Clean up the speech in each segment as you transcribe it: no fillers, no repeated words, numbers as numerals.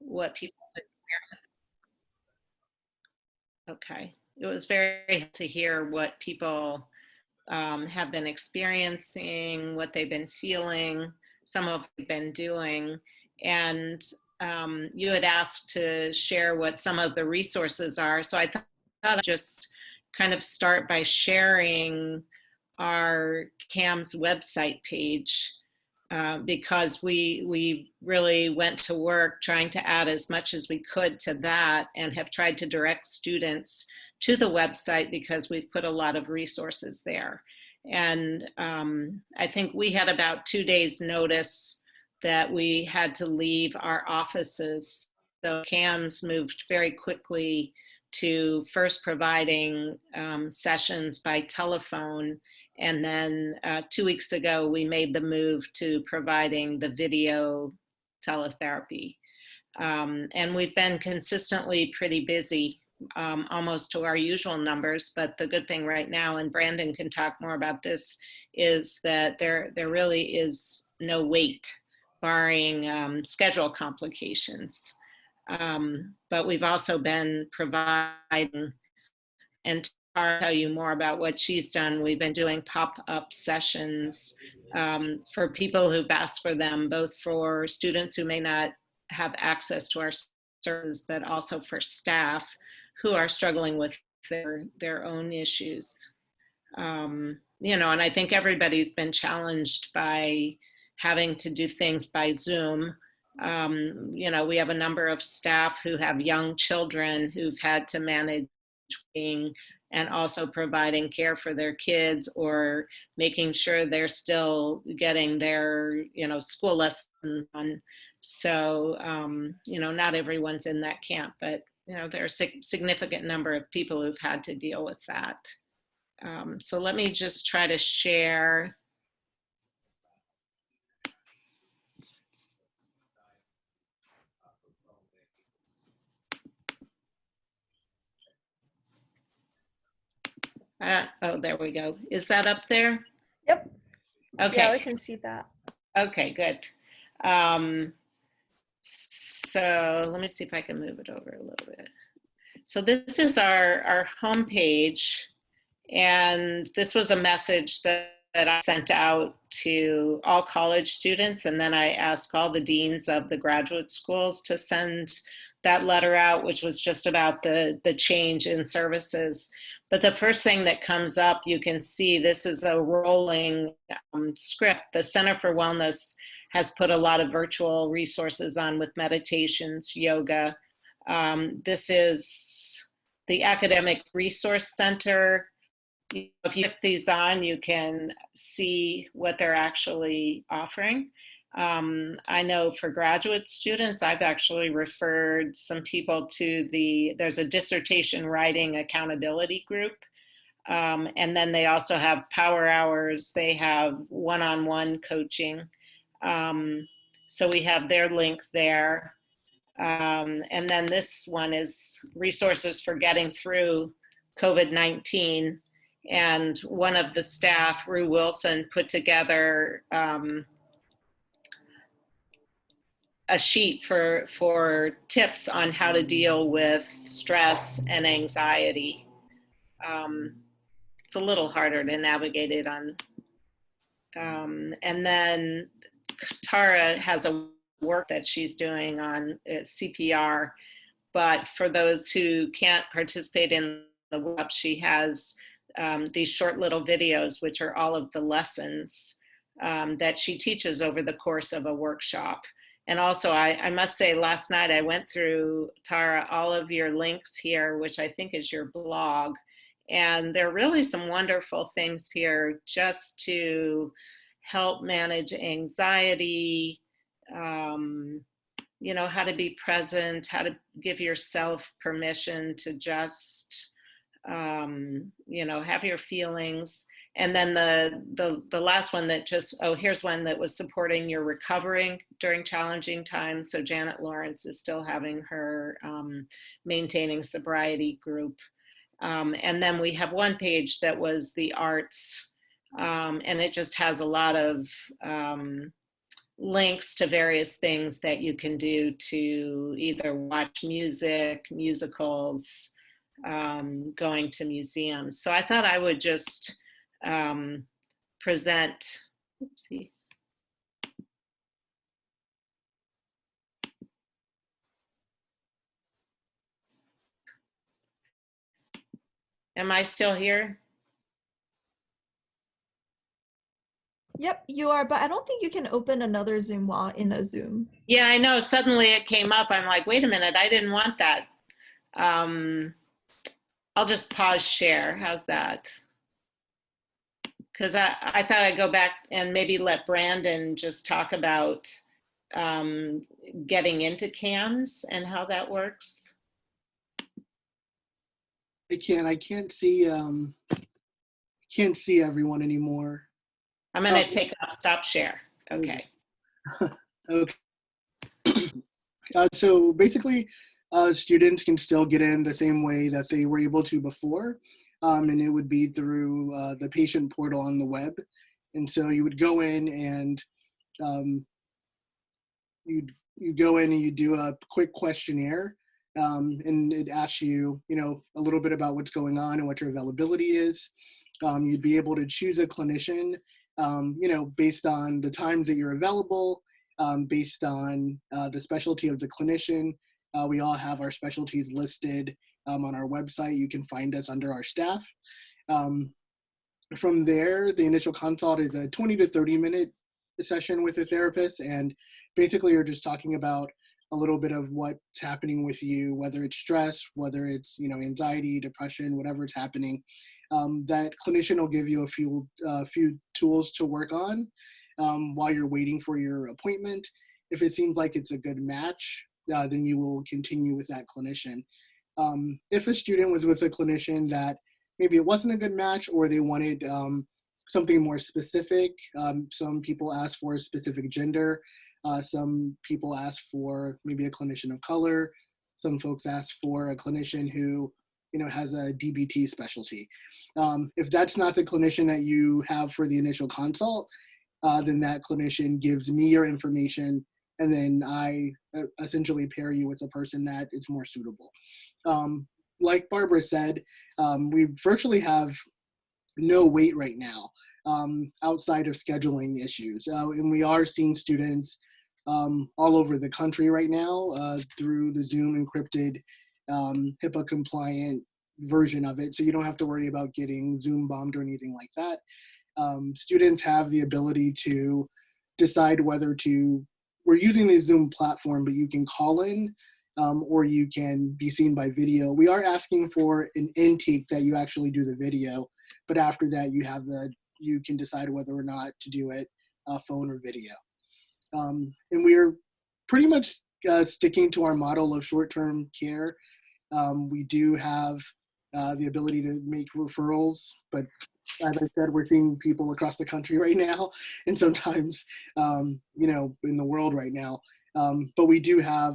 what people's experience. Okay, it was very to hear what people have been experiencing, what they've been feeling, some of what they've been doing. And you had asked to share what some of the resources are. So I thought I'd just kind of start by sharing our CAMHS website page. Because we really went to work trying to add as much as we could to that, and have tried to direct students to the website because we've put a lot of resources there. And I think we had about 2 days notice that we had to leave our offices. So CAMHS moved very quickly to first providing sessions by telephone. And then 2 weeks ago, we made the move to providing the video teletherapy. And we've been consistently pretty busy, almost to our usual numbers. But the good thing right now, and Brandin can talk more about this, is that there really is no wait, barring schedule complications. But we've also been providing, and Tara will tell you more about what she's done. We've been doing pop-up sessions for people who've asked for them, both for students who may not have access to our services, but also for staff who are struggling with their own issues. You know, and I think everybody's been challenged by having to do things by Zoom. You know, we have a number of staff who have young children who've had to manage and also providing care for their kids, or making sure they're still getting their, you know, school lessons done. So, you know, not everyone's in that camp, but, you know, there are a significant number of people who've had to deal with that. So let me just try to share. Oh, there we go. Is that up there? Yep. Okay. Yeah, we can see that. Okay, good. So let me see if I can move it over a little bit. So this is our homepage, and this was a message that I sent out to all college students, and then I asked all the deans of the graduate schools to send that letter out, which was just about the change in services. But the first thing that comes up, you can see this is a rolling script. The Center for Wellness has put a lot of virtual resources on with meditations, yoga. This is the Academic Resource Center. If you click these on, you can see what they're actually offering. I know for graduate students, I've actually referred some people to there's a dissertation writing accountability group. And then they also have power hours. They have one-on-one coaching. So we have their link there. And then this one is resources for getting through COVID-19. And one of the staff, Rue Wilson, put together a sheet for tips on how to deal with stress and anxiety. It's a little harder to navigate it on. And then Tara has a work that she's doing on CPR, but for those who can't participate in the workshop, she has these short little videos, which are all of the lessons that she teaches over the course of a workshop. And also, I must say, last night I went through, Tara, all of your links here, which I think is your blog. And there are really some wonderful things here just to help manage anxiety, you know, how to be present, how to give yourself permission to just, you know, have your feelings. And then the last one that just, oh, here's one that was supporting your recovering during challenging times. So Janet Lawrence is still having her maintaining sobriety group. And then we have one page that was the arts, and it just has a lot of links to various things that you can do to either watch music, musicals, going to museums. So I thought I would just present, oopsie. Am I still here? Yep, you are, but I don't think you can open another Zoom while in a Zoom. Yeah, I know. Suddenly it came up. I'm like, wait a minute, I didn't want that. I'll just pause share. How's that? Because I thought I'd go back and maybe let Brandin just talk about getting into CAMHS and how that works. I can't see everyone anymore. I'm going to take off stop share. Okay. Okay. So basically, students can still get in the same way that they were able to before, and it would be through the patient portal on the web. And so you would go in and you go in and you do a quick questionnaire, and it asks you, a little bit about what's going on and what your availability is. You'd be able to choose a clinician, based on the times that you're available, based on the specialty of the clinician. We all have our specialties listed on our website. You can find us under our staff. From there, the initial consult is a 20 to 30 minute session with a therapist, and basically you're just talking about a little bit of what's happening with you, whether it's stress, whether it's anxiety, depression, whatever's happening. That clinician will give you a few tools to work on while you're waiting for your appointment. If it seems like it's a good match, then you will continue with that clinician. If a student was with a clinician that maybe it wasn't a good match, or they wanted something more specific, some people ask for a specific gender, some people ask for maybe a clinician of color, some folks ask for a clinician who has a DBT specialty. If that's not the clinician that you have for the initial consult, then that clinician gives me your information, and then I essentially pair you with a person that is more suitable. Like Barbara said, we virtually have no wait right now, outside of scheduling issues. And we are seeing students all over the country right now through the Zoom encrypted HIPAA compliant version of it. So you don't have to worry about getting Zoom bombed or anything like that. Students have the ability to decide whether we're using the Zoom platform, but you can call in, or you can be seen by video. We are asking for an intake that you actually do the video, but after that you can decide whether or not to do it phone or video. And we're pretty much sticking to our model of short-term care. We do have the ability to make referrals, but as I said, we're seeing people across the country right now, and sometimes, in the world right now. But we do have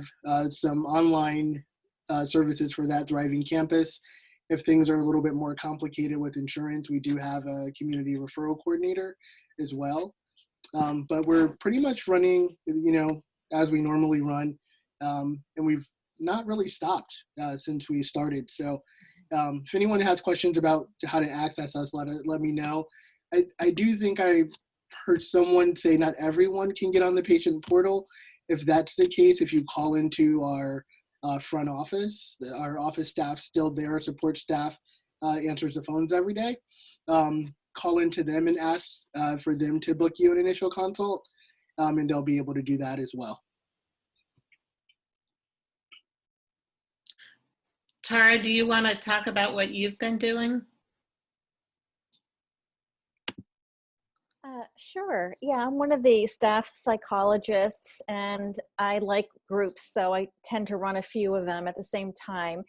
some online services for that thriving campus. If things are a little bit more complicated with insurance, we do have a community referral coordinator as well. But we're pretty much running, as we normally run, and we've not really stopped since we started. So if anyone has questions about how to access us, let me know. I do think I heard someone say not everyone can get on the patient portal. If that's the case, if you call into our front office, our office staff still there, our support staff answers the phones every day. Call into them and ask for them to book you an initial consult, and they'll be able to do that as well. Tara, do you want to talk about what you've been doing? Sure. Yeah, I'm one of the staff psychologists, and I like groups, so I tend to run a few of them at the same time.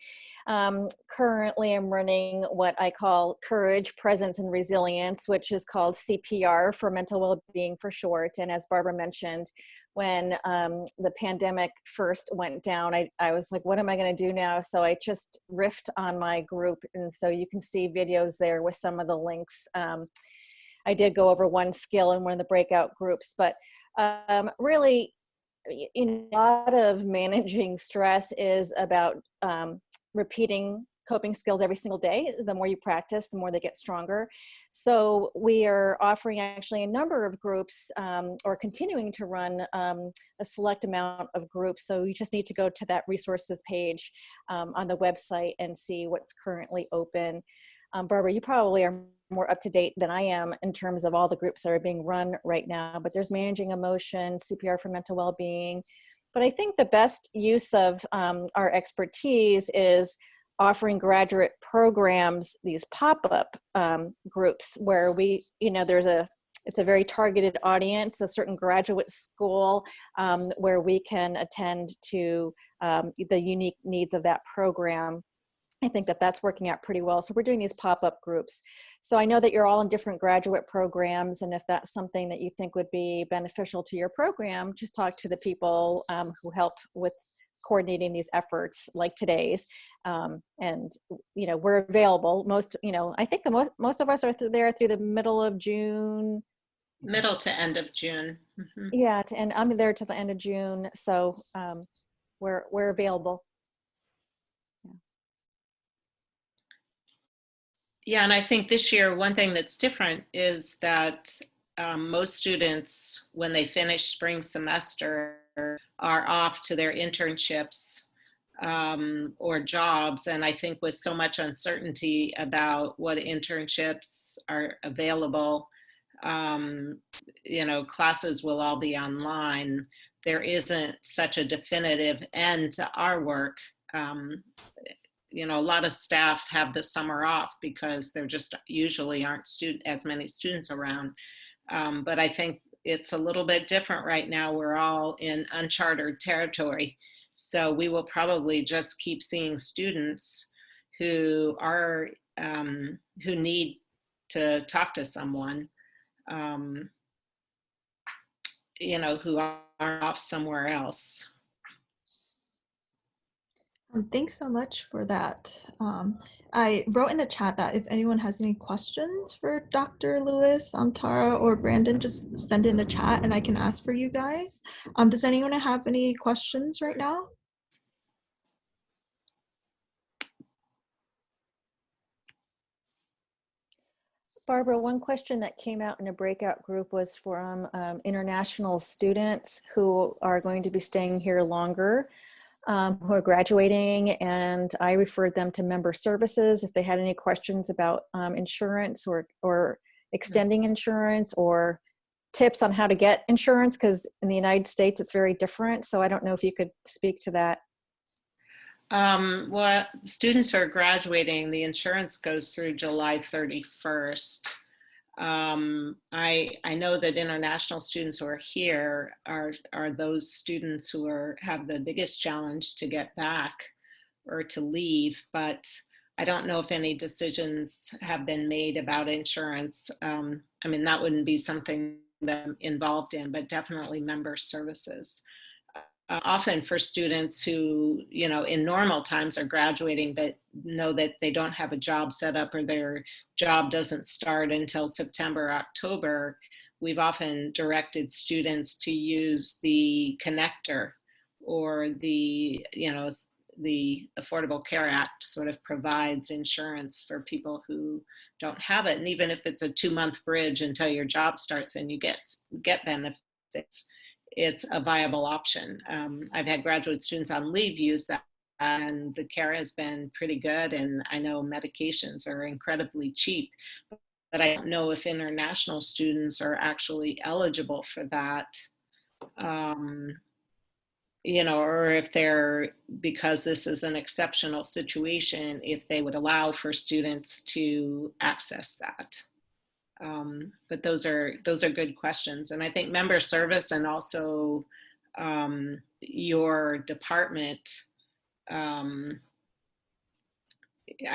Currently, I'm running what I call Courage, Presence, and Resilience, which is called CPR for mental well-being for short. And as Barbara mentioned, when the pandemic first went down, I was like, what am I going to do now? So I just riffed on my group, and so you can see videos there with some of the links. I did go over one skill in one of the breakout groups, but Really, a lot of managing stress is about repeating coping skills every single day. The more you practice, the more they get stronger. So we are offering actually a number of groups, or continuing to run a select amount of groups. So you just need to go to that resources page on the website and see what's currently open. Barbara, you probably are more up to date than I am in terms of all the groups that are being run right now, but there's managing emotion, CPR for mental well-being. But I think the best use of our expertise is offering graduate programs, these pop-up groups where we, it's a very targeted audience, a certain graduate school where we can attend to the unique needs of that program. I think that that's working out pretty well. So we're doing these pop-up groups. So I know that you're all in different graduate programs, and if that's something that you think would be beneficial to your program, just talk to the people who helped with coordinating these efforts like today's. And, we're available. I think most of us are there through the middle of June. Middle to end of June. Mm-hmm. Yeah, and I'm there to the end of June. So we're available. Yeah, and I think this year, one thing that's different is that most students, when they finish spring semester, are off to their internships or jobs. And I think with so much uncertainty about what internships are available, classes will all be online. There isn't such a definitive end to our work. A lot of staff have the summer off because there just usually aren't as many students around. But I think it's a little bit different right now. We're all in uncharted territory. So we will probably just keep seeing students who are, who need to talk to someone, who are off somewhere else. Thanks so much for that. I wrote in the chat that if anyone has any questions for Dr. Lewis, Tara, or Brandon, just send it in the chat and I can ask for you guys. Does anyone have any questions right now? Barbara, one question that came out in a breakout group was from international students who are going to be staying here longer, who are graduating, and I referred them to member services if they had any questions about insurance or extending insurance or tips on how to get insurance, because in the United States it's very different. So I don't know if you could speak to that. Well, students who are graduating, the insurance goes through July 31st. I know that international students who are here are those students who have the biggest challenge to get back or to leave, but I don't know if any decisions have been made about insurance. That wouldn't be something that I'm involved in, but definitely member services. Often for students who, in normal times are graduating, but know that they don't have a job set up or their job doesn't start until September, October, we've often directed students to use the connector or the Affordable Care Act sort of provides insurance for people who don't have it. And even if it's a 2-month bridge until your job starts and you get benefits, it's a viable option. I've had graduate students on leave use that, and the care has been pretty good. And I know medications are incredibly cheap, but I don't know if international students are actually eligible for that, or if they're, because this is an exceptional situation, if they would allow for students to access that. But those are good questions. And I think member service and also your department, I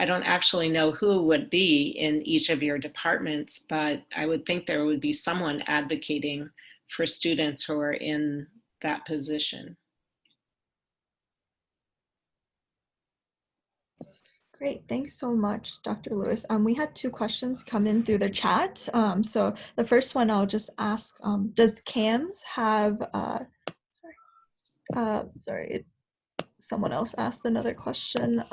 don't actually know who would be in each of your departments, but I would think there would be someone advocating for students who are in that position. Great, thanks so much, Dr. Lewis. We had two questions come in through the chat. So the first one I'll just ask, does CAMHS have, sorry, someone else asked another question.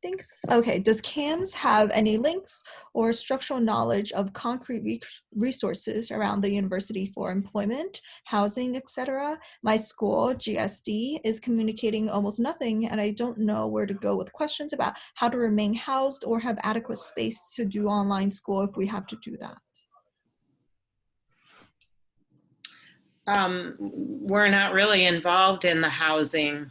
Thanks. Okay, does CAMHS have any links or structural knowledge of concrete resources around the university for employment, housing, etc.? My school, GSD, is communicating almost nothing, and I don't know where to go with questions about how to remain housed or have adequate space to do online school if we have to do that. We're not really involved in the housing.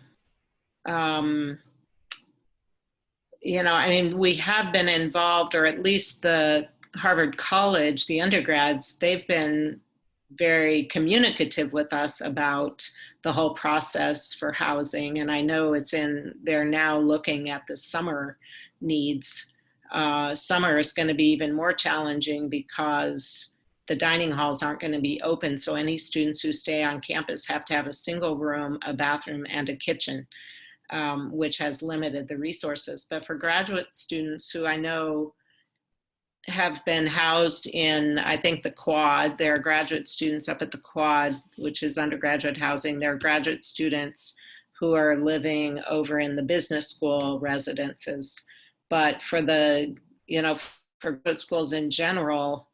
You know, I mean, we have been involved, or at least the Harvard College, the undergrads, they've been very communicative with us about the whole process for housing. And I know they're now looking at the summer needs. Summer is going to be even more challenging because the dining halls aren't going to be open. So any students who stay on campus have to have a single room, a bathroom, and a kitchen. Which has limited the resources. But for graduate students who I know have been housed in, I think, the Quad, there are graduate students up at the Quad, which is undergraduate housing. There are graduate students who are living over in the business school residences. But for the, for graduate schools in general,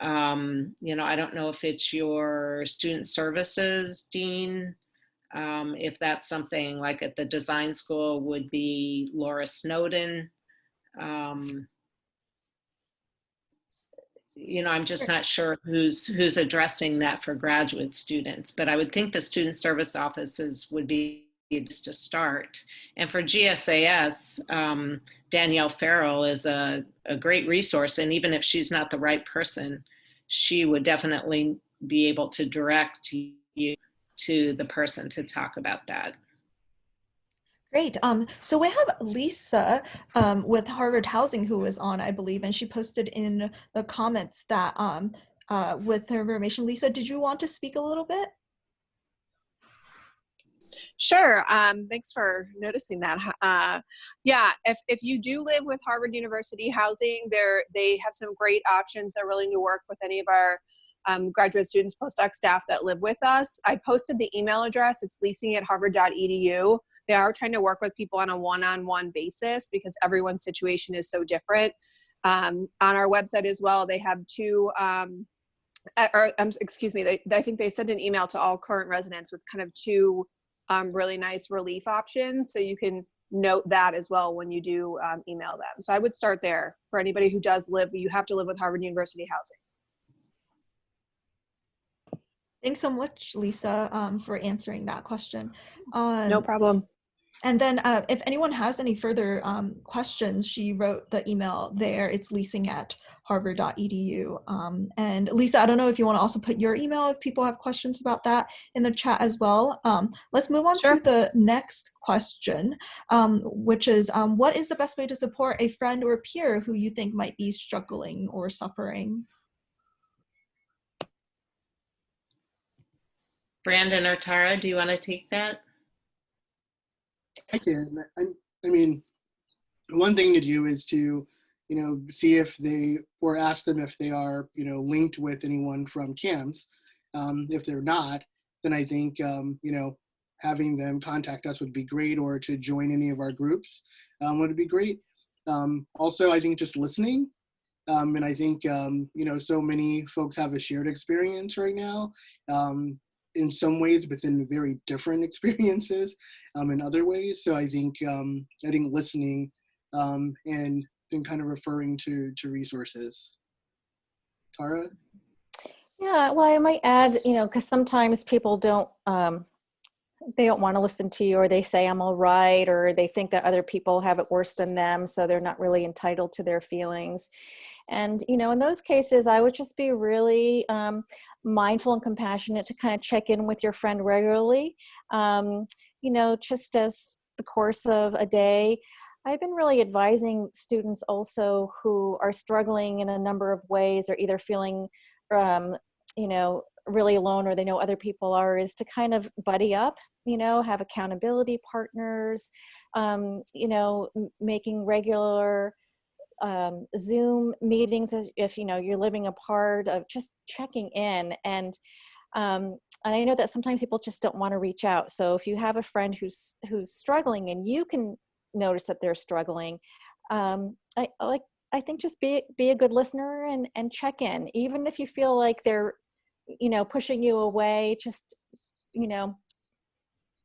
I don't know if it's your student services dean, if that's something like at the design school would be Laura Snowden. I'm just not sure who's addressing that for graduate students, but I would think the student service offices would be just to start. And for GSAS, Danielle Farrell is a great resource, and even if she's not the right person, she would definitely be able to direct you to the person to talk about that. Great. So we have Lisa with Harvard Housing who was on, I believe, and she posted in the comments that with her information. Lisa, did you want to speak a little bit? Sure. Thanks for noticing that. Yeah, if you do live with Harvard University Housing, they have some great options. They're willing to work with any of our graduate students, postdoc staff that live with us. I posted the email address. It's leasing@harvard.edu. They are trying to work with people on a one-on-one basis because everyone's situation is so different. On our website as well, they have I think they sent an email to all current residents with kind of two really nice relief options. So you can note that as well when you do email them. So I would start there for anybody who does live, you have to live with Harvard University Housing. Thanks so much, Lisa, for answering that question. No problem. And then if anyone has any further questions, she wrote the email there. It's leasing@harvard.edu. And Lisa, I don't know if you want to also put your email if people have questions about that in the chat as well. Let's move on Sure. to the next question, which is, what is the best way to support a friend or peer who you think might be struggling or suffering? Brandon or Tara, do you want to take that? I can. I mean, one thing to do is to, see if they, or ask them if they are, linked with anyone from CAMHS. If they're not, then I think, having them contact us would be great, or to join any of our groups would be great. Also, I think just listening. And I think, so many folks have a shared experience right now. In some ways, but in very different experiences in other ways. So I think listening and then kind of referring to resources. Tara? Yeah, well, I might add, because sometimes people don't want to listen to you, or they say I'm all right, or they think that other people have it worse than them, so they're not really entitled to their feelings. And, in those cases, I would just be really mindful and compassionate to kind of check in with your friend regularly. Just as the course of a day, I've been really advising students also who are struggling in a number of ways, or either feeling, really alone, or they know other people are, is to kind of buddy up you know, have accountability partners, you know, making regular Zoom meetings if you know you're living apart, of just checking in. And I know that sometimes people just don't want to reach out. So if you have a friend who's struggling and you can notice that they're struggling, I think just be a good listener and check in, even if you feel like they're, you know, pushing you away. Just, you know,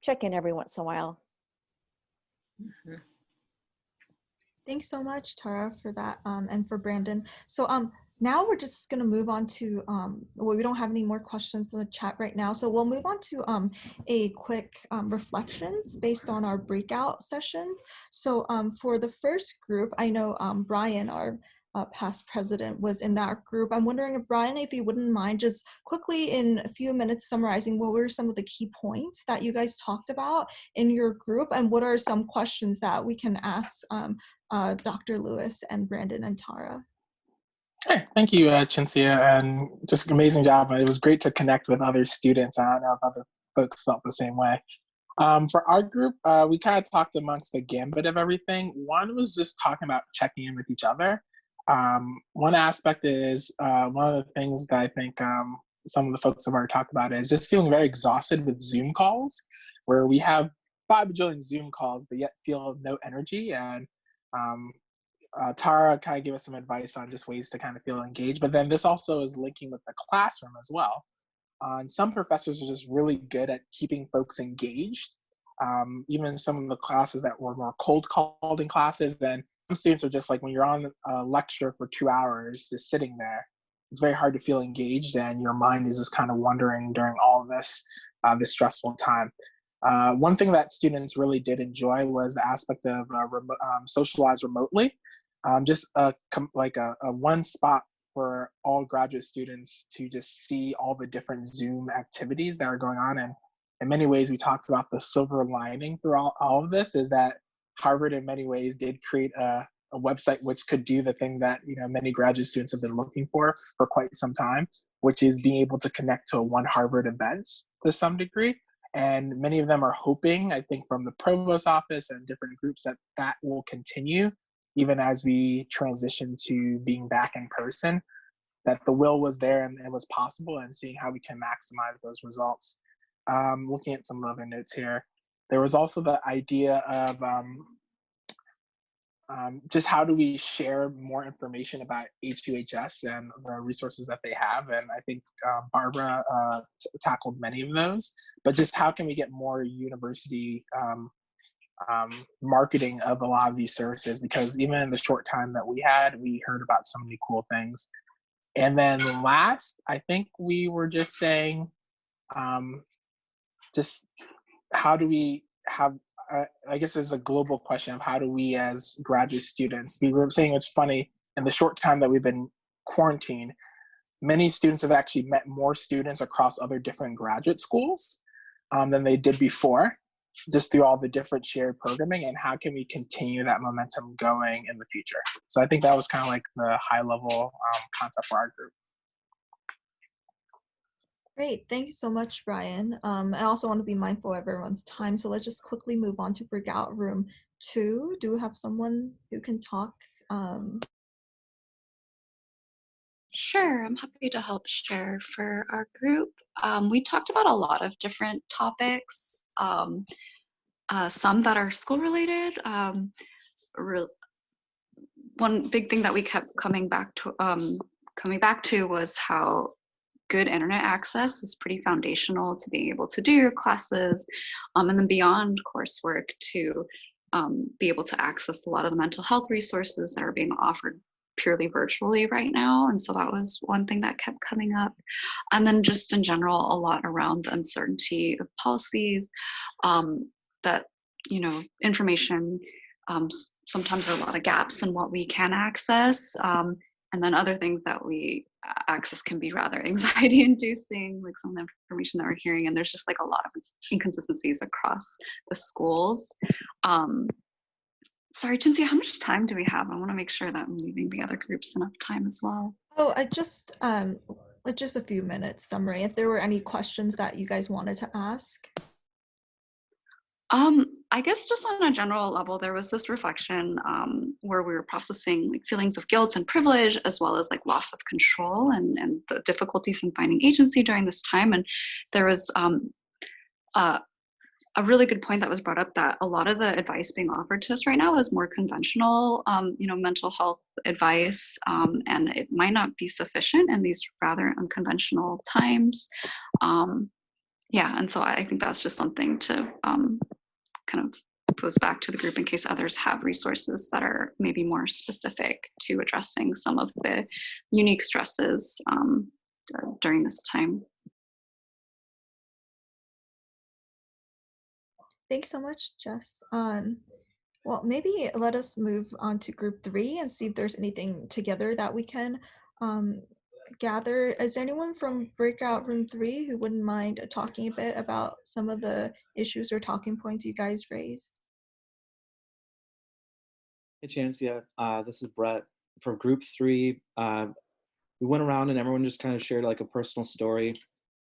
check in every once in a while. Mhm. Thanks so much, Tara, for that, and for Brandon. So now we're just gonna move on to well, we don't have any more questions in the chat right now, so we'll move on to a quick reflections based on our breakout sessions. So for the first group, I know Brian, our past president, was in that group. I'm wondering if Brian, if you wouldn't mind just quickly in a few minutes summarizing what were some of the key points that you guys talked about in your group, and what are some questions that we can ask Dr. Lewis and Brandon and Tara. Hey, thank you, Cinzia, and just an amazing job. It was great to connect with other students. I don't know if other folks felt the same way. For our group, we kind of talked amongst the gambit of everything. One was just talking about checking in with each other. One aspect is one of the things that I think some of the folks have already talked about is just feeling very exhausted with Zoom calls, where we have 5 bajillion Zoom calls, but yet feel no energy. And Tara kind of gave us some advice on just ways to kind of feel engaged. But then this also is linking with the classroom as well. And some professors are just really good at keeping folks engaged. Even some of the classes that were more cold called in classes, then some students are just like, when you're on a lecture for 2 hours, just sitting there, it's very hard to feel engaged, and your mind is just kind of wandering during all of this stressful time. One thing that students really did enjoy was the aspect of socialize remotely. Just like a one spot for all graduate students to just see all the different Zoom activities that are going on. And in many ways, we talked about the silver lining through all of this is that Harvard in many ways did create a website which could do the thing that, you know, many graduate students have been looking for quite some time, which is being able to connect to one Harvard events to some degree. And many of them are hoping, I think, from the Provost office and different groups that will continue even as we transition to being back in person, that the will was there and it was possible, and seeing how we can maximize those results. Looking at some other notes here, there was also the idea of just how do we share more information about HUHS and the resources that they have. And I think Barbara tackled many of those, but just how can we get more university marketing of a lot of these services, because even in the short time that we had, we heard about so many cool things. And then last, I think we were just saying, just how do we have, I guess it's a global question of how do we as graduate students, we were saying it's funny, in the short time that we've been quarantined, many students have actually met more students across other different graduate schools than they did before, just through all the different shared programming, and how can we continue that momentum going in the future. So I think that was kind of like the high level concept for our group. Great, thank you so much, Brian. I also want to be mindful of everyone's time, so let's just quickly move on to breakout room 2. Do we have someone who can talk? Sure, I'm happy to help share for our group. We talked about a lot of different topics, some that are school related. One big thing that we kept coming back to was how good internet access is pretty foundational to being able to do your classes, and then beyond coursework to be able to access a lot of the mental health resources that are being offered purely virtually right now. And so that was one thing that kept coming up. And then just in general, a lot around the uncertainty of policies, that, you know, information, sometimes there are a lot of gaps in what we can access. And then other things that we access can be rather anxiety inducing, like some of the information that we're hearing. And there's just like a lot of inconsistencies across the schools. Sorry, Cinzia, how much time do we have? I want to make sure that I'm leaving the other groups enough time as well. Oh, just a few minutes summary. If there were any questions that you guys wanted to ask. I guess just on a general level, there was this reflection where we were processing like feelings of guilt and privilege, as well as like loss of control and the difficulties in finding agency during this time. And there was a really good point that was brought up that a lot of the advice being offered to us right now is more conventional, mental health advice, and it might not be sufficient in these rather unconventional times. Yeah, and so I think that's just something to kind of pose back to the group in case others have resources that are maybe more specific to addressing some of the unique stresses during this time. Thanks so much, Jess. Well, maybe let us move on to group 3 and see if there's anything together that we can gather. Is there anyone from breakout room 3 who wouldn't mind talking a bit about some of the issues or talking points you guys raised? Hey, Chance. Yeah, this is Brett. For group 3, we went around and everyone just kind of shared like a personal story.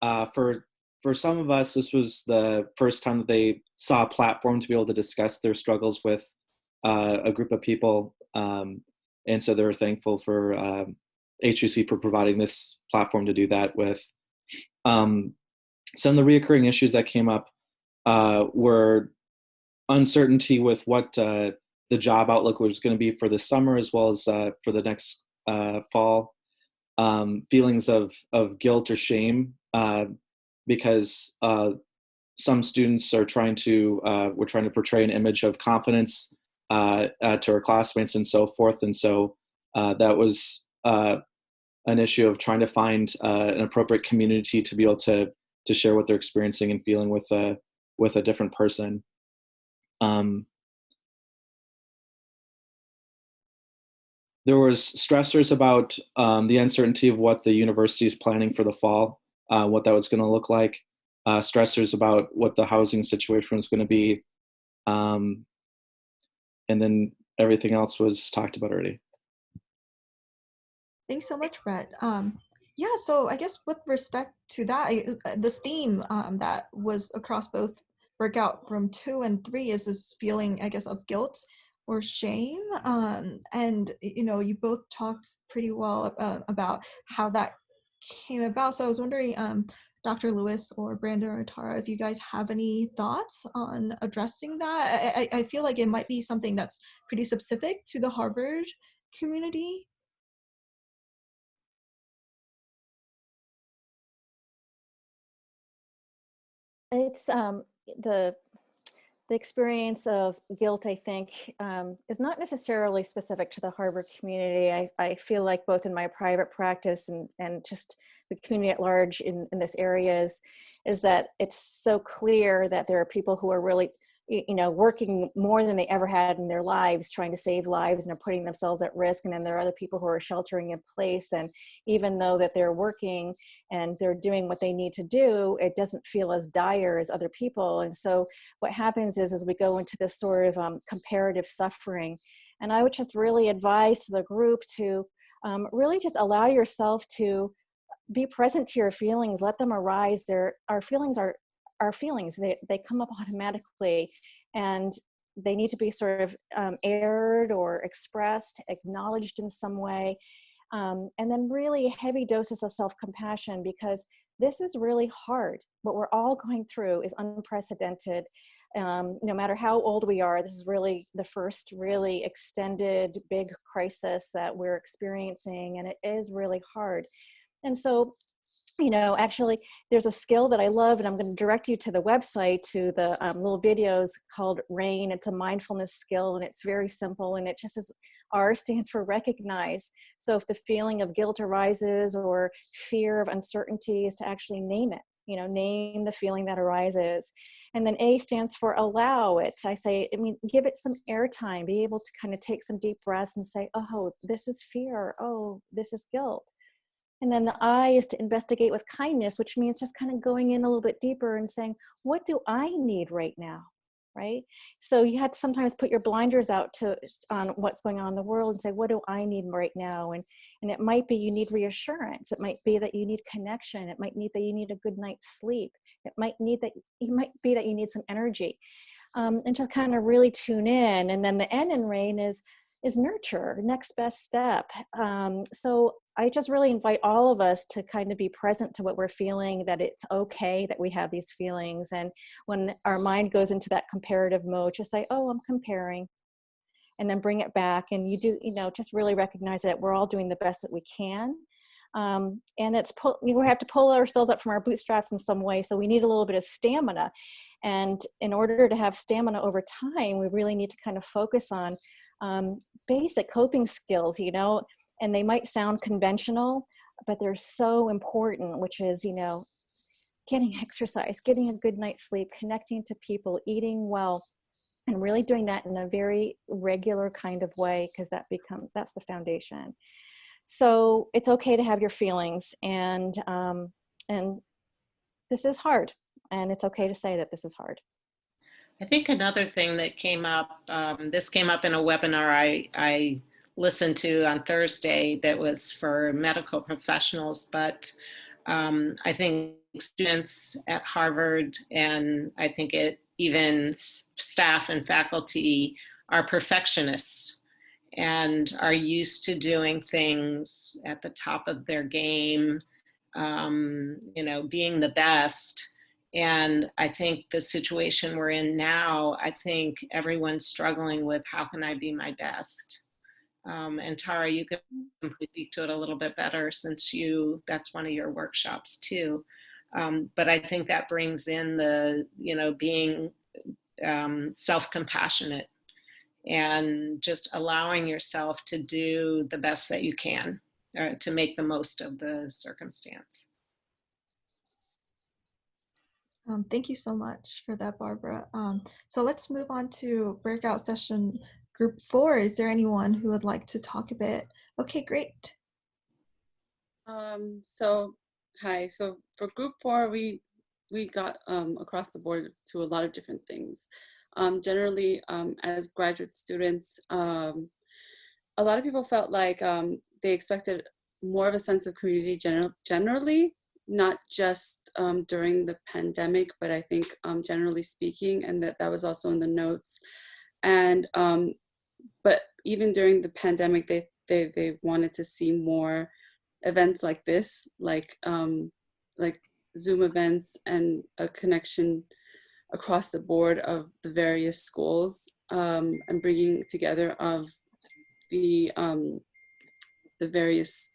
For some of us, this was the first time that they saw a platform to be able to discuss their struggles with a group of people. And so they were thankful for HGC for providing this platform to do that with. Some of the reoccurring issues that came up were uncertainty with what the job outlook was going to be for the summer as well as for the next fall. Feelings of guilt or shame because some students are trying to we're trying to portray an image of confidence to our classmates and so forth, and so that was an issue of trying to find an appropriate community to be able to share what they're experiencing and feeling with a different person. There was stressors about the uncertainty of what the university is planning for the fall, what that was going to look like, stressors about what the housing situation was going to be, and then everything else was talked about already. Thanks so much, Brett. Yeah, so I guess with respect to that, this theme that was across both breakout room 2 and 3 is this feeling, I guess, of guilt or shame. And, you both talked pretty well about how that came about. So I was wondering, Dr. Lewis or Brandon or Tara, if you guys have any thoughts on addressing that. I feel like it might be something that's pretty specific to the Harvard community. It's the experience of guilt, I think, is not necessarily specific to the Harvard community. I feel like both in my private practice and just the community at large in this area is that it's so clear that there are people who are really, working more than they ever had in their lives, trying to save lives and are putting themselves at risk. And then there are other people who are sheltering in place. And even though that they're working and they're doing what they need to do, it doesn't feel as dire as other people. And so what happens is we go into this sort of comparative suffering. And I would just really advise the group to really just allow yourself to be present to your feelings, let them arise. Our feelings are our feelings. They come up automatically, and they need to be sort of aired or expressed, acknowledged in some way. And then really heavy doses of self-compassion, because this is really hard. What we're all going through is unprecedented. No matter how old we are, this is really the first really extended big crisis that we're experiencing, and it is really hard. And so, actually there's a skill that I love, and I'm going to direct you to the website, to the little videos called RAIN. It's a mindfulness skill, and it's very simple, and it just is, R stands for recognize. So if the feeling of guilt arises or fear of uncertainty, is to actually name it, name the feeling that arises. And then A stands for allow it. Give it some airtime, be able to kind of take some deep breaths and say, oh, this is fear. Oh, this is guilt. And then the I is to investigate with kindness, which means just kind of going in a little bit deeper and saying, what do I need right now, right? So you have to sometimes put your blinders out on what's going on in the world and say, what do I need right now? And it might be you need reassurance. It might be that you need connection. It might be that you need a good night's sleep. It might be that you need some energy. and just kind of really tune in. And then the N in RAIN is nurture, next best step. So I just really invite all of us to kind of be present to what we're feeling, that it's okay that we have these feelings. And when our mind goes into that comparative mode, just say, oh, I'm comparing. And then bring it back. And you do, just really recognize that we're all doing the best that we can. And we have to pull ourselves up from our bootstraps in some way. So we need a little bit of stamina. And in order to have stamina over time, we really need to kind of focus on basic coping skills, and they might sound conventional, but they're so important, which is, getting exercise, getting a good night's sleep, connecting to people, eating well, and really doing that in a very regular kind of way, because that's the foundation. So it's okay to have your feelings, and this is hard, and it's okay to say that this is hard. I think another thing that came up, this came up in a webinar I listened to on Thursday that was for medical professionals, but I think students at Harvard, and I think even staff and faculty, are perfectionists and are used to doing things at the top of their game, being the best. And I think the situation we're in now, I think everyone's struggling with, how can I be my best? And Tara, you can speak to it a little bit better, since that's one of your workshops too. But I think that brings in the, being self-compassionate and just allowing yourself to do the best that you can, to make the most of the circumstance. Thank you so much for that, Barbara. So let's move on to breakout session group 4. Is there anyone who would like to talk a bit? Okay, great. Hi. So for group 4, we got across the board to a lot of different things. Generally, as graduate students, a lot of people felt like they expected more of a sense of community generally, not just during the pandemic, but I think generally speaking, and that was also in the notes. And but even during the pandemic, they wanted to see more events like this, like Zoom events, and a connection across the board of the various schools, and bringing together of the various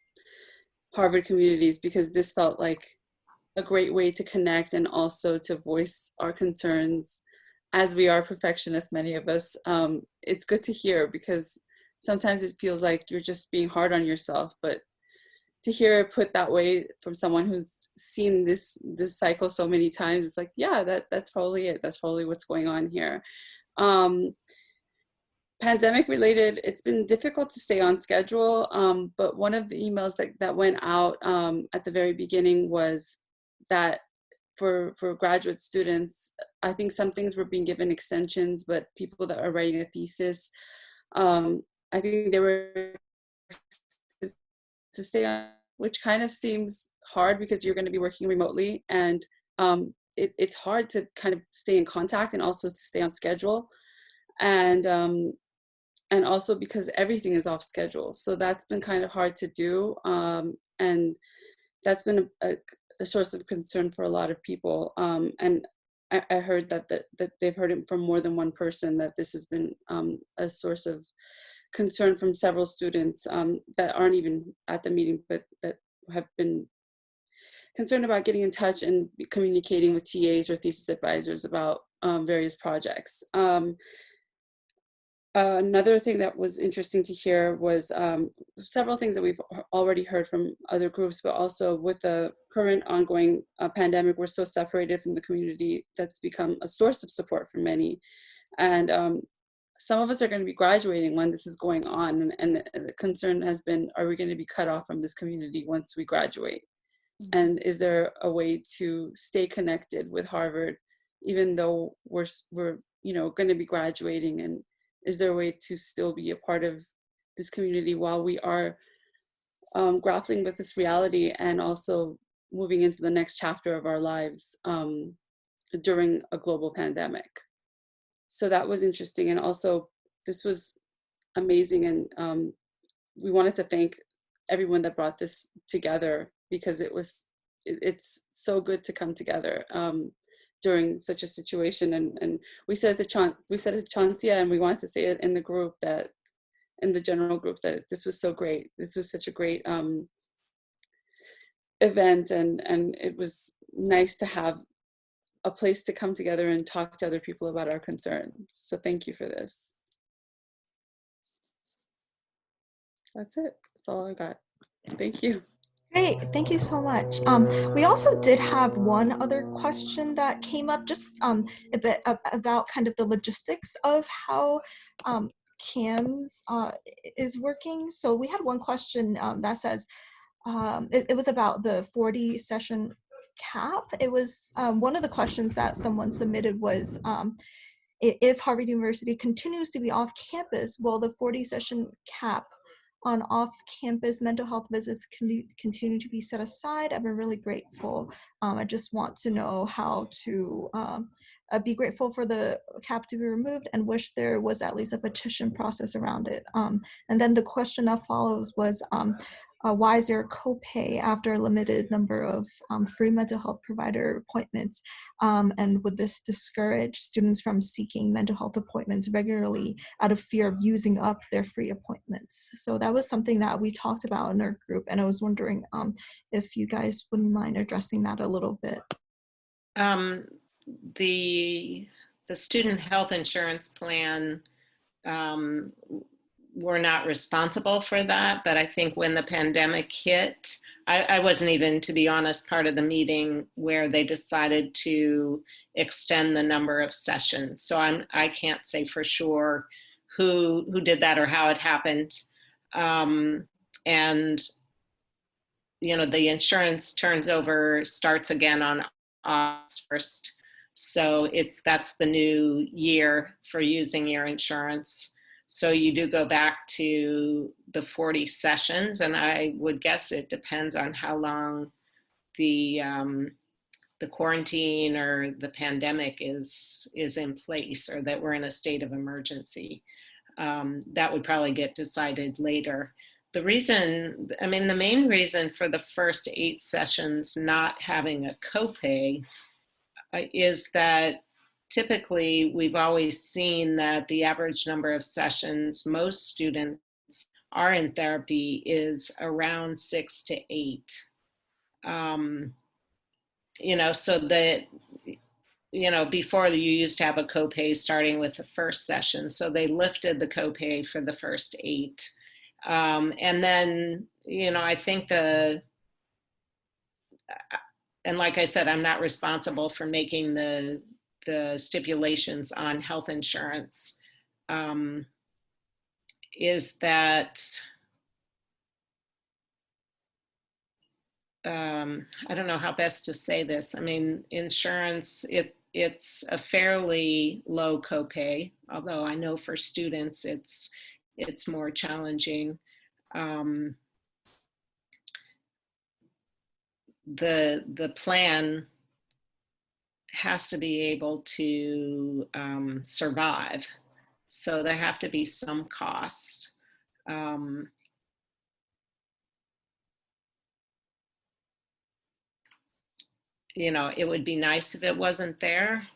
Harvard communities, because this felt like a great way to connect and also to voice our concerns. As we are perfectionists, many of us, it's good to hear, because sometimes it feels like you're just being hard on yourself, but to hear it put that way from someone who's seen this cycle so many times, it's like, yeah, that's probably it. That's probably what's going on here. Pandemic related, it's been difficult to stay on schedule, but one of the emails that went out at the very beginning was that for graduate students, I think some things were being given extensions, but people that are writing a thesis, I think they were to stay on, which kind of seems hard because you're going to be working remotely, and it's hard to kind of stay in contact and also to stay on schedule, and also because everything is off schedule. So that's been kind of hard to do, and that's been a source of concern for a lot of people. And I heard that they've heard it from more than one person, that this has been a source of concern from several students that aren't even at the meeting, but that have been concerned about getting in touch and communicating with TAs or thesis advisors about various projects. Another thing that was interesting to hear was several things that we've already heard from other groups, but also with the current ongoing pandemic, we're so separated from the community. That's become a source of support for many. And some of us are going to be graduating when this is going on, and the concern has been, are we going to be cut off from this community once we graduate? Mm-hmm. And is there a way to stay connected with Harvard, even though we're going to be graduating? And is there a way to still be a part of this community while we are grappling with this reality and also moving into the next chapter of our lives during a global pandemic? So that was interesting. And also this was amazing. And we wanted to thank everyone that brought this together, because it's so good to come together during such a situation. And we said it to Chauncia, and we wanted to say it in the group, that in the general group, that this was so great. This was such a great event, and it was nice to have a place to come together and talk to other people about our concerns. So thank you for this. That's it. That's all I got. Thank you. Great, thank you so much. We also did have one other question that came up, just a bit about kind of the logistics of how CAMHS is working. So we had one question that says, it was about the 40 session cap. It was one of the questions that someone submitted was, if Harvard University continues to be off campus, will the 40 session cap on off-campus mental health visits continue to be set aside? I've been really grateful. I just want to know how to be grateful for the cap to be removed, and wish there was at least a petition process around it. And then the question that follows was, why is there a copay after a limited number of free mental health provider appointments? And would this discourage students from seeking mental health appointments regularly out of fear of using up their free appointments? So that was something that we talked about in our group, and I was wondering if you guys wouldn't mind addressing that a little bit. The student health insurance plan, we're not responsible for that, but I think when the pandemic hit, I wasn't even, to be honest, part of the meeting where they decided to extend the number of sessions. So I can't say for sure who did that or how it happened. And the insurance starts again on August 1st. So that's the new year for using your insurance. So you do go back to the 40 sessions, and I would guess it depends on how long the quarantine or the pandemic is in place, or that we're in a state of emergency. That would probably get decided later. The main reason for the first 8 sessions not having a copay is that typically we've always seen that the average number of sessions most students are in therapy is around 6 to 8. So that, before you used to have a copay starting with the first session. So they lifted the copay for the first 8. And then, I think and like I said, I'm not responsible for making the stipulations on health insurance, is that I don't know how best to say this. Insurance, it's a fairly low copay, although I know for students it's more challenging. The plan has to be able to survive. So there have to be some cost. It would be nice if it wasn't there.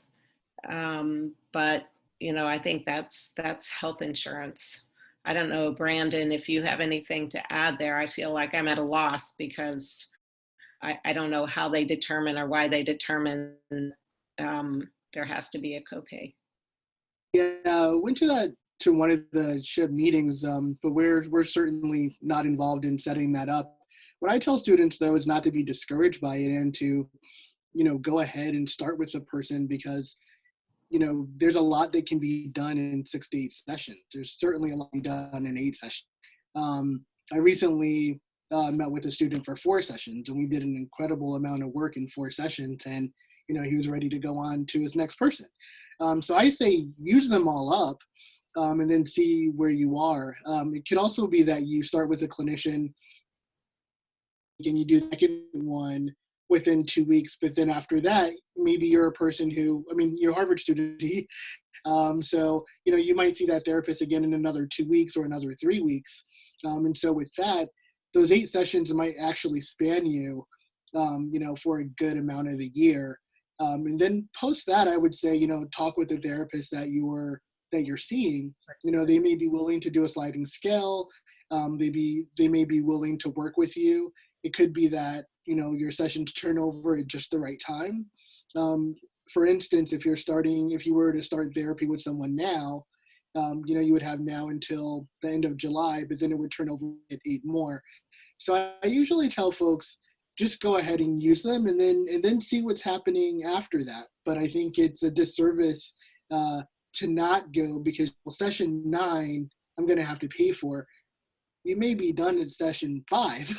But, I think that's health insurance. I don't know, Brandon, if you have anything to add there. I feel like I'm at a loss because I don't know how they determine or why they determine there has to be a copay. Yeah, I went to one of the SHIP meetings, but we're certainly not involved in setting that up. What I tell students, though, is not to be discouraged by it and to, go ahead and start with the person, because, there's a lot that can be done in 6 to 8 sessions. There's certainly a lot to be done in 8 sessions. I recently met with a student for 4 sessions, and we did an incredible amount of work in 4 sessions, and he was ready to go on to his next person. So I say use them all up, and then see where you are. It could also be that you start with a clinician and you do the second one within 2 weeks, but then after that, maybe you're a person who, you're a Harvard student, So, you might see that therapist again in another 2 weeks or another 3 weeks. And so with that, those 8 sessions might actually span you, for a good amount of the year. And then post that, I would say, talk with the therapist that you're seeing. They may be willing to do a sliding scale. They may be willing to work with you. It could be that, your sessions turn over at just the right time. For instance, if you were to start therapy with someone now, you would have now until the end of July, but then it would turn over at 8 more. So I usually tell folks, just go ahead and use them and then see what's happening after that. But I think it's a disservice to not go, because session 9, I'm going to have to pay for. You may be done at session 5.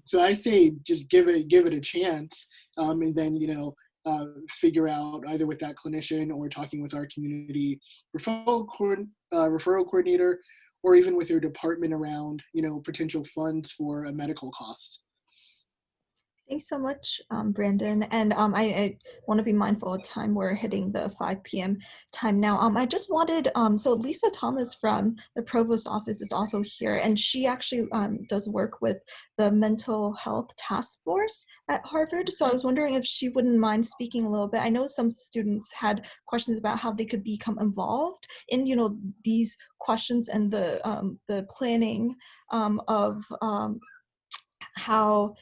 So I say just give it a chance, and then figure out either with that clinician or talking with our community referral coordinator, or even with your department around potential funds for a medical cost. Thanks so much, Brandon. And I want to be mindful of time. We're hitting the 5 p.m. time now. I just wanted, so Lisa Thomas from the Provost office is also here, and she actually does work with the mental health task force at Harvard. So I was wondering if she wouldn't mind speaking a little bit. I know some students had questions about how they could become involved in, these questions and the planning of how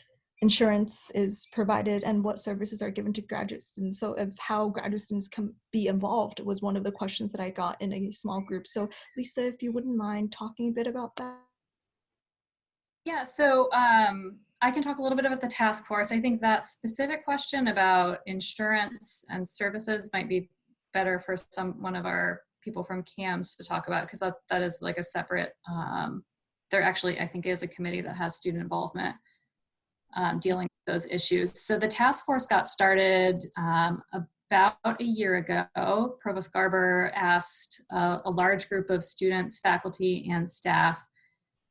insurance is provided and what services are given to graduate students. So if how graduate students can be involved was one of the questions that I got in a small group. So Lisa, if you wouldn't mind talking a bit about that. Yeah, so I can talk a little bit about the task force. I think that specific question about insurance and services might be better for one of our people from CAMHS to talk about, because that is like a separate, there actually, I think, is a committee that has student involvement dealing with those issues. So the task force got started about a year ago. Provost Garber asked a large group of students, faculty, and staff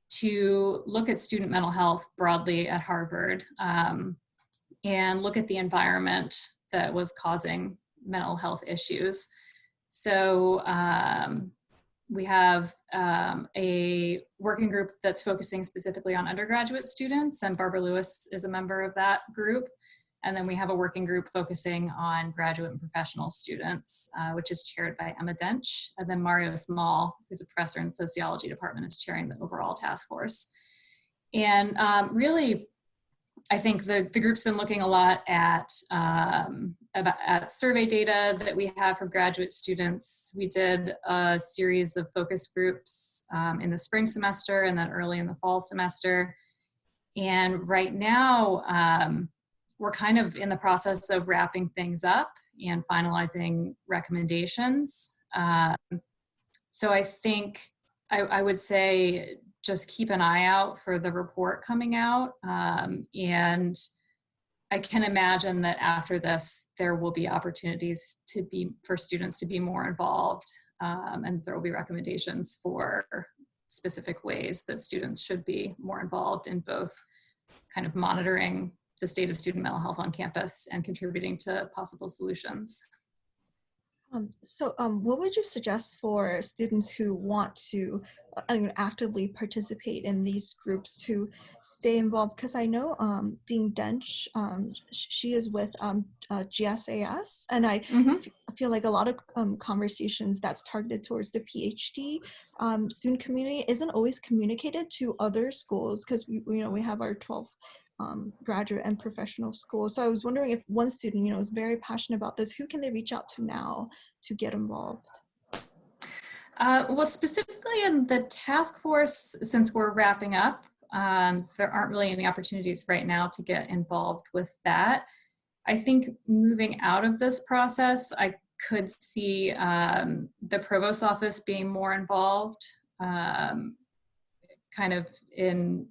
to look at student mental health broadly at Harvard and look at the environment that was causing mental health issues. So we have a working group that's focusing specifically on undergraduate students, and Barbara Lewis is a member of that group. And then we have a working group focusing on graduate and professional students, which is chaired by Emma Dench. And then Mario Small, who's a professor in the sociology department, is chairing the overall task force. And really, I think the group's been looking a lot at survey data that we have from graduate students. We did a series of focus groups in the spring semester and then early in the fall semester. And right now, we're kind of in the process of wrapping things up and finalizing recommendations. So I think I would say just keep an eye out for the report coming out. And I can imagine that after this, there will be opportunities for students to be more involved, and there will be recommendations for specific ways that students should be more involved in both kind of monitoring the state of student mental health on campus and contributing to possible solutions. So what would you suggest for students who want to actively participate in these groups to stay involved? Because I know Dean Dench, she is with GSAS, and I feel like a lot of conversations that's targeted towards the PhD student community isn't always communicated to other schools, because we have our 12 graduate and professional schools. So I was wondering if one student, is very passionate about this, who can they reach out to now to get involved? Well, specifically in the task force, since we're wrapping up, there aren't really any opportunities right now to get involved with that. I think moving out of this process, I could see the Provost office being more involved, kind of in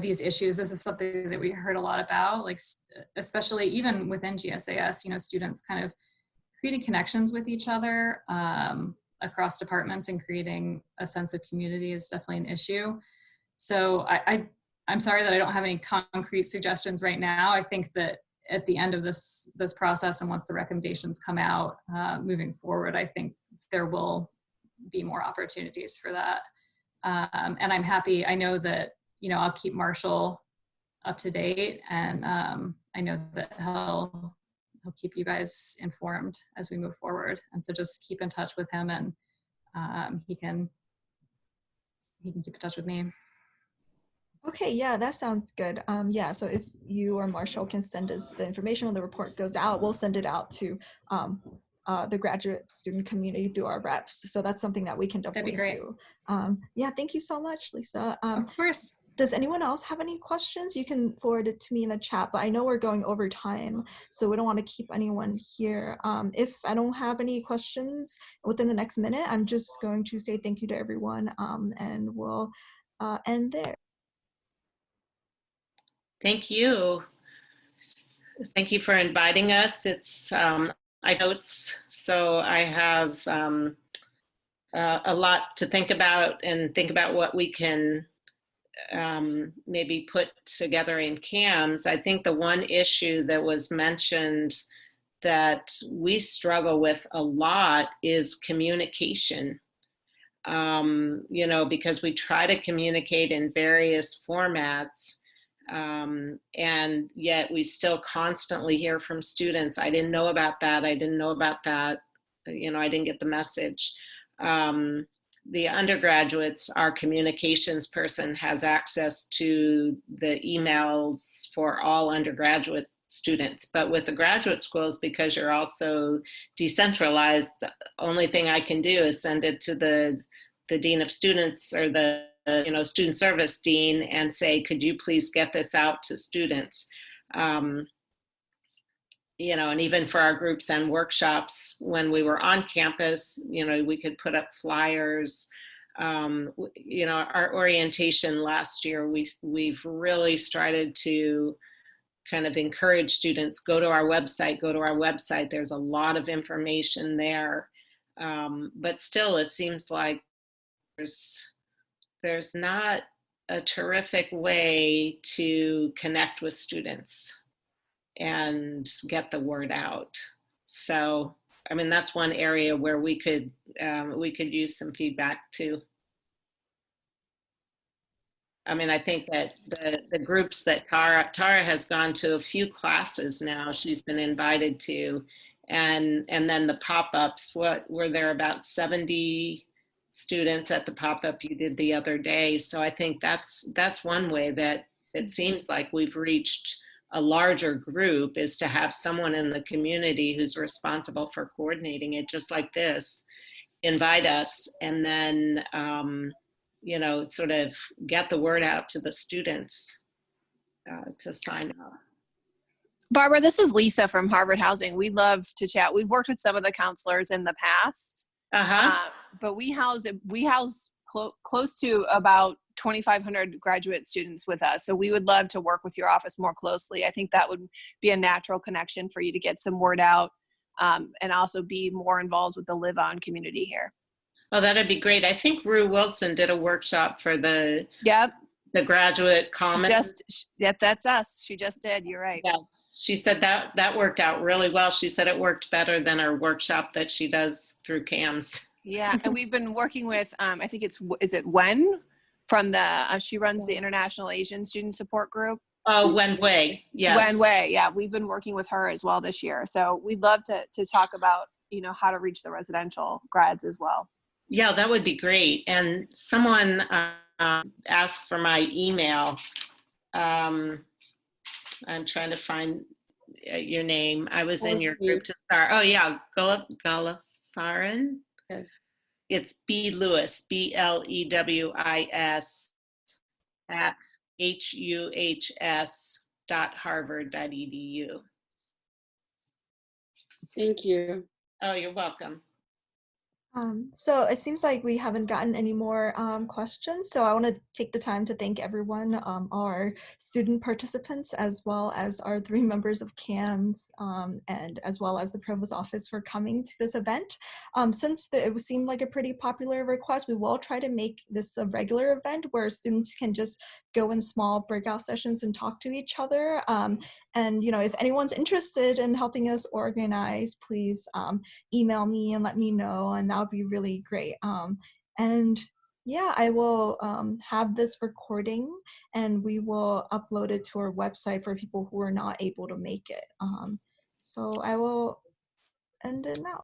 these issues. This is something that we heard a lot about, like especially even within GSAS, students kind of creating connections with each other across departments and creating a sense of community is definitely an issue. So I'm sorry that I don't have any concrete suggestions right now. I think that at the end of this process, and once the recommendations come out, moving forward, I think there will be more opportunities for that. And I'm happy. I know that, I'll keep Marshall up to date, and I know that he'll keep you guys informed as we move forward. And so just keep in touch with him, and he can keep in touch with me. Okay, yeah, that sounds good. Yeah, so if you or Marshall can send us the information when the report goes out, we'll send it out to the graduate student community through our reps. So that's something that we can definitely do. Yeah, thank you so much, Lisa. Of course. Does anyone else have any questions? You can forward it to me in the chat, but I know we're going over time, so we don't want to keep anyone here. If I don't have any questions within the next minute, I'm just going to say thank you to everyone, and we'll end there. Thank you. Thank you for inviting us. It's I notes, so I have a lot to think about, and think about what we can maybe put together in CAMHS. I think the one issue that was mentioned that we struggle with a lot is communication. Because we try to communicate in various formats, and yet we still constantly hear from students, I didn't know about that, I didn't know about that, I didn't get the message. The undergraduates, our communications person has access to the emails for all undergraduate students, but with the graduate schools, because you're also decentralized, the only thing I can do is send it to the dean of students, or the student service dean, and say, could you please get this out to students? And even for our groups and workshops, when we were on campus, we could put up flyers. Our orientation last year, we've really started to kind of encourage students, go to our website. There's a lot of information there. But still, it seems like there's not a terrific way to connect with students and get the word out. So, that's one area where we could use some feedback too. I think that the groups that Tara has gone to a few classes now, she's been invited to, and then the pop-ups, were there about 70 students at the pop-up you did the other day? So I think that's one way that it seems like we've reached a larger group, is to have someone in the community who's responsible for coordinating it, just like this, invite us, and then sort of get the word out to the students to sign up. Barbara, this is Lisa from Harvard Housing. We'd love to chat. We've worked with some of the counselors in the past, but we house close to about 2,500 graduate students with us. So we would love to work with your office more closely. I think that would be a natural connection for you to get some word out, and also be more involved with the Live On community here. Oh, that'd be great. I think Rue Wilson did a workshop for the graduate commons. That's us. She just did. You're right. Yes, she said that worked out really well. She said it worked better than our workshop that she does through CAMHS. Yeah, and we've been working with, I think is it Wen from she runs the International Asian Student Support Group. Oh, Wen Wei. Yes. Wen Wei. Yeah, we've been working with her as well this year. So we'd love to talk about, how to reach the residential grads as well. Yeah, that would be great. And someone asked for my email. I'm trying to find your name. I was in your group to start. Oh yeah, Gulafarin. Yes. It's B. Lewis, BLEWIS at HUHS.harvard.edu. Thank you. Oh, you're welcome. So it seems like we haven't gotten any more questions. So I want to take the time to thank everyone, our student participants, as well as our 3 members of CAMHS, and as well as the Provost office for coming to this event. Since it seemed like a pretty popular request, we will try to make this a regular event where students can just go in small breakout sessions and talk to each other. And, you know, if anyone's interested in helping us organize, please email me and let me know, and that would be really great. And yeah, I will have this recording and we will upload it to our website for people who are not able to make it. So I will end it now.